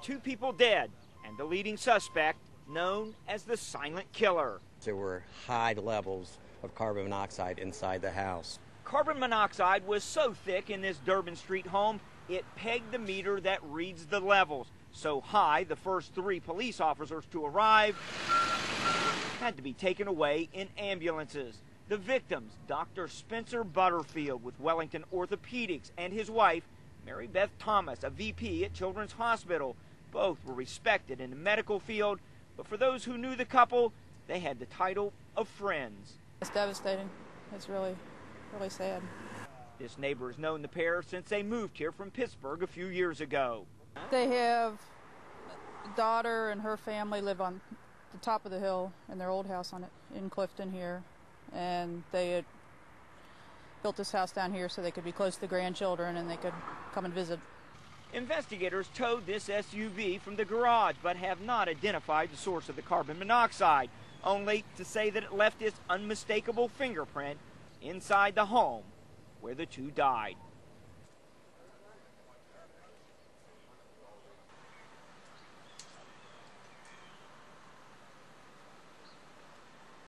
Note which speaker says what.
Speaker 1: 2 people dead and the leading suspect known as the Silent Killer.
Speaker 2: There were high levels of carbon monoxide inside the house.
Speaker 1: Carbon monoxide was so thick in this Durbin Street home, it pegged the meter that reads the levels. So high, the first 3 police officers to arrive had to be taken away in ambulances. The victims, Dr. Spencer Butterfield with Wellington Orthopedics, and his wife, Mary Beth Thomas, a VP at Children's Hospital. Both were respected in the medical field, but for those who knew the couple, they had the title of friends.
Speaker 3: It's devastating. It's really sad.
Speaker 1: This neighbor has known the pair since they moved here from Pittsburgh a few years ago.
Speaker 3: They have a daughter and her family live on the top of the hill in their old house in Clifton here, and they had built this house down here so they could be close to the grandchildren and they could come and visit.
Speaker 1: Investigators towed this SUV from the garage but have not identified the source of the carbon monoxide, only to say that it left its unmistakable fingerprint inside the home where the 2 died.